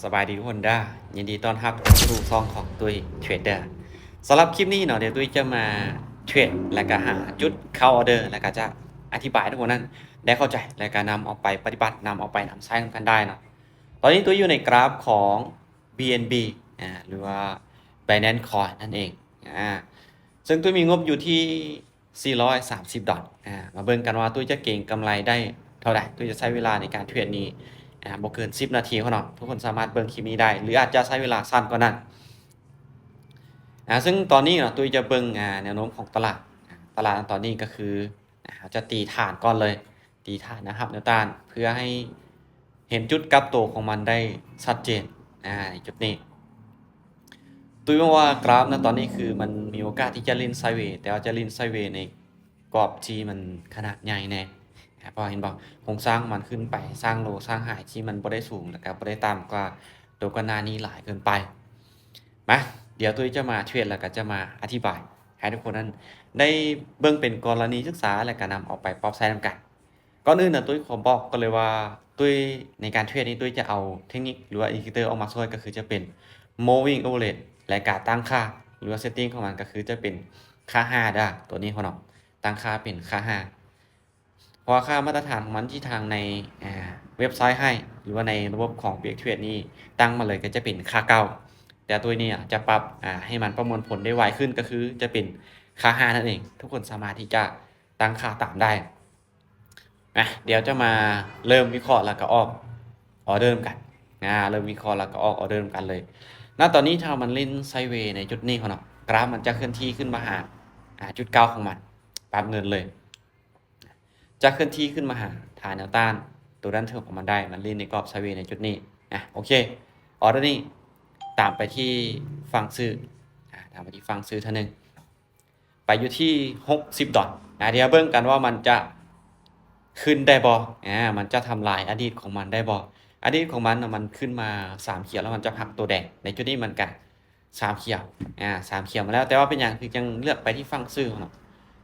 สบายดีทุกคนด้ายินดีต้อนรับสู่ซองของตุ้ยเทรดเดอร์สำหรับคลิปนี้เนาะเดี๋ยวตุ้ยจะมาเทรดและก็หาจุดเข้าออเดอร์แล้วก็จะอธิบายให้ทุกคนนั้นได้เข้าใจและก็นำเอาไปปฏิบัตินำเอาไปนำใช้กันได้เนาะตอนนี้ตุ้ยอยู่ในกราฟของ BNB หรือว่า Binance Coin นั่นเองซึ่งตุ้ยมีงบอยู่ที่430 ดอลมาเบิ่งกันว่าตุ้ยจะเก่งกำไรได้เท่าไหร่ตุ้ยจะใช้เวลาในการเทรดนี้บ่เกิน10 นาทีเขาเนาะทุกคนสามารถเบิ่งคลิปนี้ได้หรืออาจจะใช้เวลาสั้นกว่านั้นซึ่งตอนนี้เนาะตุ้ยจะเบิ่งแนวโน้มของตลาดตอนนี้ก็คือจะตีฐานก่อนเลยตีฐานนะครับแนวต้านเพื่อให้เห็นจุดกลับตัวของมันได้ชัดเจนในจุดนี้ตุ้ยว่ากราฟนะตอนนี้คือมันมีโอกาสที่จะเล่นไซด์เวย์แต่ว่าจะเล่นไซด์เวย์ในกรอบที่มันขนาดใหญ่แน่พอเห็นบอกโครงสร้างมันขึ้นไปสร้างโลสร้างหายที่มันบ่ได้สูงแล้วก็บ่ได้ต่ำกว่าตัวก่อนหน้านี้หลายเกินไปมาเดี๋ยวตุ้ยจะมาเทรดแล้วก็จะมาอธิบายให้ทุกคนนั้นได้เบิ่งเป็นกรณีศึกษาและก็นำเอาไปปรับใช้นำกันก่อนอื่นนะตุ้ยขอบอกกันเลยว่าตุ้ยในการเทรดนี้ตุ้ยจะเอาเทคนิคหรือว่าอินดิเคเตอร์ออกมาช่วยก็คือจะเป็น moving average และการตั้งค่าหรือว่า setting ของมันก็คือจะเป็นค่า5ได้ตัวนี้เขาเนาะตั้งค่าเป็นค่า5เพราะค่ามาตรฐานของมันที่ทางในเว็บไซต์ให้หรือว่าในระบบของ BX Trade นี่ตั้งมาเลยก็จะเป็นค่าเก่าแต่ตัวนี้จะปรับให้มันประมวลผลได้ไวขึ้นก็คือจะเป็นค่า5นั่นเองทุกคนสามารถที่จะตั้งค่าตามได้เดี๋ยวจะมาเริ่มวิเคราะห์แล้วก็ออกออเดอร์กันเริ่มวิเคราะห์แล้วก็ออกออเดอร์กันเลยณตอนนี้ถ้ามันเล่นไซด์เวย์ในจุดนี้เขาเนาะกราฟมันจะเคลื่อนที่ขึ้นมาหาจุดเก้าของมันปรับเงินเลยจะเคลื่อนที่ขึ้นมาหาฐานแนวต้านตัวด้านเทิงของมันได้มันเล่นในกรอบไซด์เวย์ในจุดนี้โอเคออเดอร์นี้ตามไปที่ฟังซื้อตามไปที่ฟังซื้อท่านึงไปอยู่ที่60 ดอลเดี๋ยวเบิ่งกันว่ามันจะขึ้นได้บ่มันจะทำลายอดีตของมันได้บ่อดีตของมันมันขึ้นมา3เขียวแล้วมันจะพักตัวแดงในจุดนี้มันกัน3เขียว3เขียวมาแล้วแต่ว่าเป็นอย่างคือยังเลือกไปที่ฟังซื้อเนาะ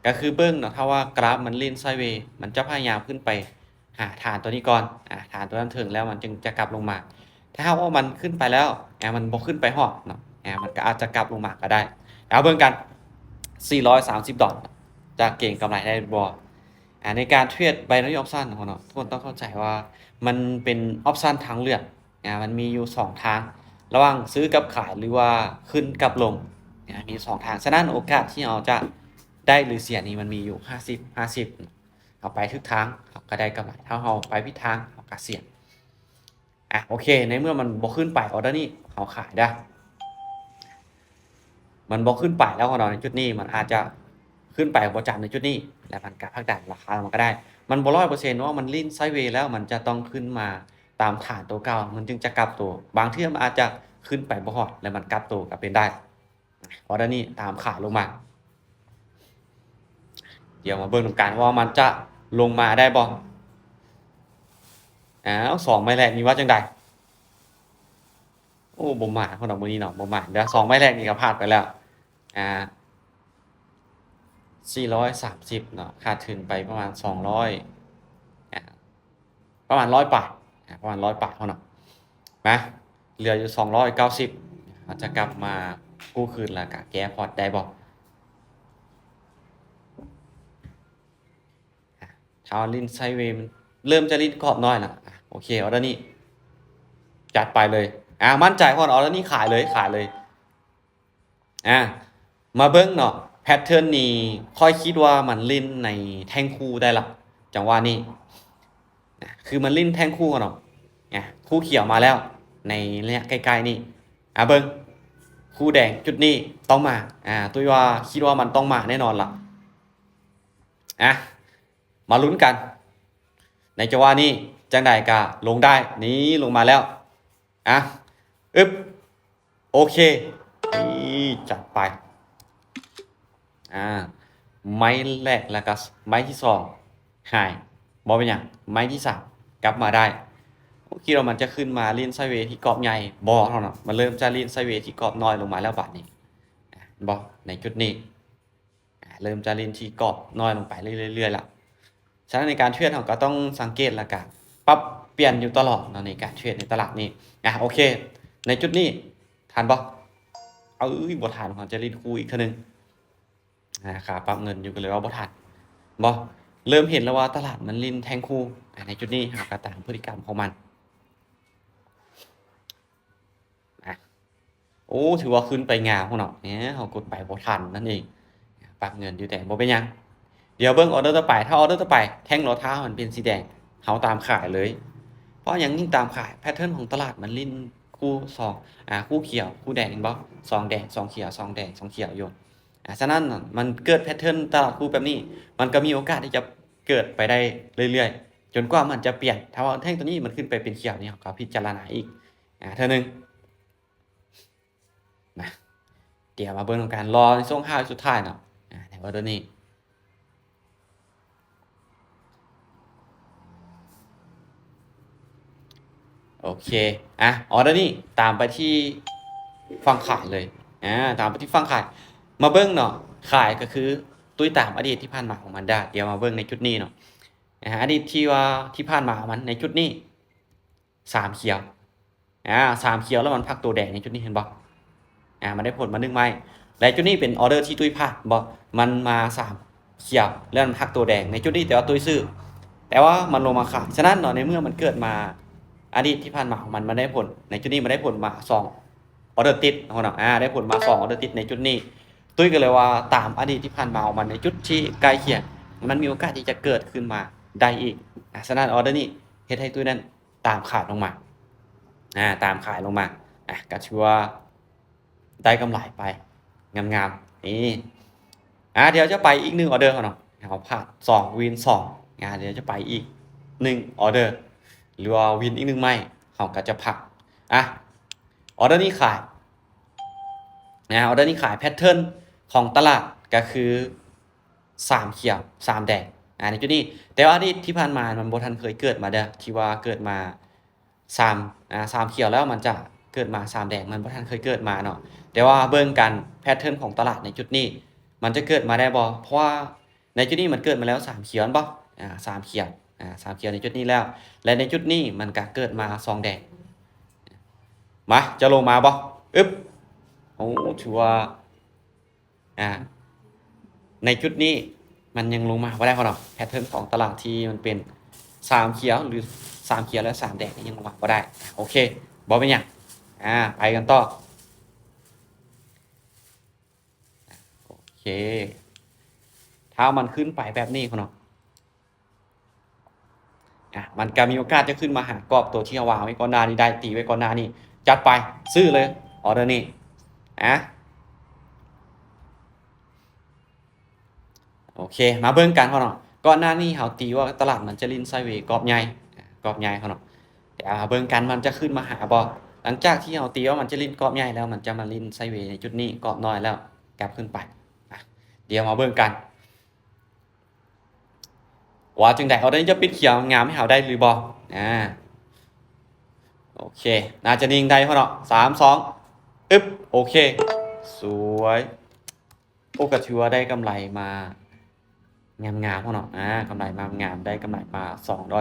ก็คือเบิ้งเนาะถ้าว่ากราฟมันเล่นไซด์เวย์มันจะพยายามขึ้นไปหาฐานตัวนี้ก่อนฐานตัวนั้นถึงแล้วมันจึงจะกลับลงมาถ้าว่ามันขึ้นไปแล้วมันบ่ขึ้นไปฮอดเนาะมันก็อาจจะกลับลงมาก็ได้เอาเบิ่งกัน430 ดอลจะเก่งกำไรได้บ่ในการเทรดไบนารี่ออปชั่นของเนาะทุกคนต้องเข้าใจว่ามันเป็นออปชั่นทางเลือกมันมีอยู่2ทางระหว่างซื้อกับขายหรือว่าขึ้นกับลงมี2ทางฉะนั้นโอกาสที่เราจะได้หรือเสียนี่มันมีอยู่50เอาไปทุกทางเราก็ได้กำไรถ้าเราไปผิดทางเราก็เสี่ยงโอเคในเมื่อมันบ่ขึ้นไปออเดอร์นี้เราขายได้มันบ่ขึ้นไปแล้วของเราในจุดนี้มันอาจจะขึ้นไปบ่จับในจุดนี้แล้วมันก็ผลักดันราคามันก็ได้มันบ่ 100% ว่ามันลิ้นไซด์เวย์แล้วมันจะต้องขึ้นมาตามฐานตัวเก่ามันจึงจะกลับตัวบางเที่ยมันอาจจะขึ้นไปบ่ฮอดแล้วมันกลับตัวก็เป็นได้ออเดอร์นี้ตามขาลงมาเดี๋ยวมาเบิ่งกันว่ามันจะลงมาได้บ่2ไม้แรกนี่ว่าจังได๋โอ้บ่มาคนดอกมื้อนี้เนาะบ่มาเดี๋ยว2ไม้แรกนี่ก็พลาดไปแล้ว430เนาะขาดทุนไปประมาณ200ประมาณ100 บาทประมาณ100 บาทเท่านั้นนะเหลืออยู่290อาจจะกลับมากู้คืนแล้วก็แก้พอร์ตได้บ่ถ้าลิ้นไซด์เวย์มันเริ่มจะลิ้นกรอบน้อยแล้วโอเคออเดอร์นี้จัดไปเลยมั่นใจพอออเดอร์นี้ขายเลยมาเบิ่งเนาะแพทเทิร์นนี้ค่อยคิดว่ามันลิ้นในแท่งคู่ได้ละจังหวะนี้คือมันลิ้นแท่งคู่กันเนาะคู่เขียวมาแล้วในระยะใกล้ๆนี่เบิ่งคู่แดงจุดนี้ต้องมาตุ้ยว่าคิดว่ามันต้องมาแน่นอนล่ะมาลุ้นกันในจังหวะนี้จังใดก็ลงได้นี้ลงมาแล้วโอเคนี่จัดไปไม้แรกแล้วก็ไม้ที่2หายบ่เป็นหยังไม้ที่3กลับมาได้คิดว่ามันจะขึ้นมาลิ้นไซด์เวย์ที่กรอบใหญ่บ่เท่านั้นมันเริ่มจะลิ้นไซด์เวย์ที่กรอบน้อยลงมาแล้วบัดนี้บ่ในจุดนี้เริ่มจะลิ้นที่กรอบน้อยลงไปเรื่อยๆแล้วฉะนั้นในการเทรดเราก็ต้องสังเกตแล้วกันปรับ เปลี่ยนอยู่ตลอดเนาะในการเทรดในตลาดนี้โอเคในจุดนี้ทันบ่บ่ทันของจะรีดคู่อีกเทื่อนึงขาปรับเงินอยู่ก็เลยว่าบ่ทันบ่เริ่มเห็นแล้วว่าตลาดมันลิ้นแทงคู่ในจุดนี้เราก็ตามพฤติกรรมของมันถือว่าขึ้นไปงามพุ่นเนาะเรากดไปบ่ทันนั่นเองปรับเงินอยู่แต่บ่เป็นหยังเดี๋ยวเบิ่งออร์เดอร์ต่อไปถ้าออร์เดอร์ต่อไปแท่งรอเท้ามันเป็นสีแดงเราตามขายเลยเพราะหยังยิ่งตามขายแพทเทิร์นของตลาดมันลิ้นคู่2คู่เขียวคู่แดงเห็นบ่2แดง2เขียว2แดง2เขียวอยู่ฉะนั้นมันเกิดแพทเทิร์นตลาดคู่แบบนี้มันก็มีโอกาสที่จะเกิดไปได้เรื่อยๆจนกว่ามันจะเปลี่ยนถ้าว่าแท่งตัวนี้มันขึ้นไปเป็นเขียวนี่เราก็พิจารณาอีกเทื่อนึงนะเดี๋ยวมาเบิ่งของการรอในช่วง5สุดท้ายเนาะในออร์เดอร์นี้โอเคอออเดอร์นี้ตามไปที่ฝั่งขายเลยตามไปที่ฝั่งขายมาเบิ่งเนาะขายก็คือตุ้ยตามอดีตที่ผ่านมาของมันได้เดี๋ยวมาเบิ่งในจุดนี้เนาะอดีตที่ว่าที่ผ่านมาของมันในจุดนี้3เขียว3เขียวแล้วมันพักตัวแดงในจุดนี้เห็นบ่มันได้ผลมา1ไม้และจุดนี้เป็นออเดอร์ที่ตุ้ยพลาดบ่มันมา3เขียวแล้วมันพักตัวแดงในจุดนี้แต่ว่าตุ้ยซื้อแต่ว่ามันลงมาขายฉะนั้นเนาะในเมื่อมันเกิดมาอดีตที่ผ่านมาของมันได้ผลในจุดนี้มันได้ผลมา2ออเดอร์ติดเนาะได้ผลมา2ออเดอร์ติดในจุดนี้ตุ้ยก็เลยว่าตามอดีตที่ผ่านมาของมันในจุดที่ใกล้เคียงมันมีโอกาสที่จะเกิดขึ้นมาได้อีกฉะนั้นออเดอร์นี้เฮ็ดให้ตุ้ยนั้นตามขายลงมาตามขายลงมาก็ถือว่าได้กำไรไปงามๆนี่เดี๋ยวจะไปอีก1ออเดอร์เนาะเราพลาด2วิน2เดี๋ยวจะไปอีก1ออเดอร์หรือว่าวินอีก1ไม้เราก็จะพักออเดอร์นี้ขายออเดอร์นี้ขายแพทเทิร์นของตลาดก็คือ3เขียว3แดงในจุดนี้แต่ว่าที่ผ่านมามันบ่ทันเคยเกิดมาเด้อที่ว่าเกิดมา3เขียวแล้วมันจะเกิดมา3แดงมันบ่ทันเคยเกิดมาเนาะแต่ว่าเบิ่งกันแพทเทิร์นของตลาดในจุดนี้มันจะเกิดมาได้บ่เพราะว่าในจุดนี้มันเกิดมาแล้ว3เขียวบ่3เขียว3เขียวในจุดนี้แล้วและในจุดนี้มันก็เกิดมา2แดงมาจะลงมาบ่ถือว่าในจุดนี้มันยังลงมาบ่ได้เนาะแพทเทิร์นของตลาดที่มันเป็น3เขียวหรือ3เขียวและ3แดงยังลงมาบ่ได้โอเคบ่เป็นหยังไปกันต่อโอเคถ้ามันขึ้นไปแบบนี้เนาะมันก็มีโอกาสจะขึ้นมาหากรอบตัวที่วางไว้ก่อนหน้านี้ได้ตีไว้ก่อนหน้านี้จัดไปซื้อเลยออเดอร์นี้โอเคมาเบิ่งกันเนาะก่อนหน้านี้เฮาตีว่าตลาดมันจะลิ้นไซด์เวย์กรอบใหญ่เนาะแต่เบิ่งกันมันจะขึ้นมาหาบ่หลังจากที่เฮาตีว่ามันจะลิ้นกรอบใหญ่แล้วมันจะมาลิ้นไซด์เวย์ในจุดนี้กรอบน้อยแล้วกลับขึ้นไปเดี๋ยวมาเบิ่งกันว่าจึงได้ออเดอร์นี้จะปิดเขียวงามให้เฮาได้หรือบ่โอเคน่าจะนิ่งได้เนาะ3 2โอเคสวยก็ถือว่าได้กำไรมางามๆเนาะกำไรมางามได้กำไรมา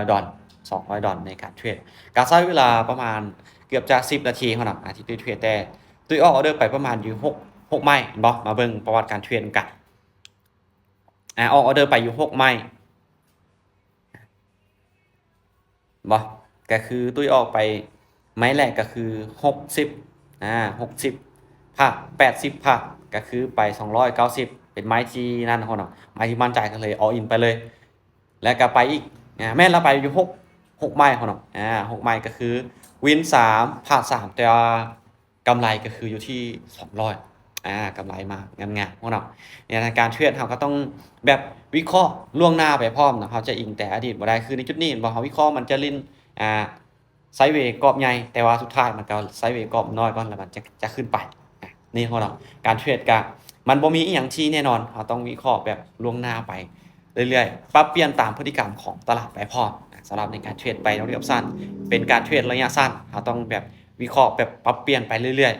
$200ในการเทรดก็ใช้เวลาประมาณเกือบจะ10นาทีเนาะที่ตุ้ยเทรดแต่ตุ้ยออกออเดอร์ไปประมาณอยู่6ไม้บ่มาเบิ่งประวัติการเทรดกันออกออเดอร์ไปอยู่6ไม้บ่ก็คือตุ้ยออกไปไม้แรกก็คือ6060ผัก80ผักก็คือไป290เป็นไม้ที่นั่นเนาะไม้ที่มั่นใจกันเลย all in ไปเลยแล้วก็ไปอีกแม่นเราไปอยู่6ไม้เนาะ6ไม้ก็คือวิน3ผัก3แต่ว่ากำไรก็คืออยู่ที่200กำไรมางามๆเนาะในการเทรดเราก็ต้องแบบวิเคราะห์ล่วงหน้าไปพร้อมเนาะเราจะอิงแต่อดีตบ่ได้คือในจุดนี้บ่เฮาวิเคราะห์มันจะลิ้นไซด์เวย์กรอบใหญ่แต่ว่าสุดท้ายมันก็ไซด์เวย์กรอบน้อยก่อนแล้วมันจะขึ้นไปนี่เนาะการเทรดก็มันบ่มีอีหยังที่แน่นอนเราต้องวิเคราะห์แบบล่วงหน้าไปเรื่อยๆปรับเปลี่ยนตามพฤติกรรมของตลาดไปพร้อมสำหรับในการเทรดไประยะสั้นเป็นการเทรดระยะสั้นเราต้องแบบวิเคราะห์แบบปรับเปลี่ยนไปเรื่อยๆ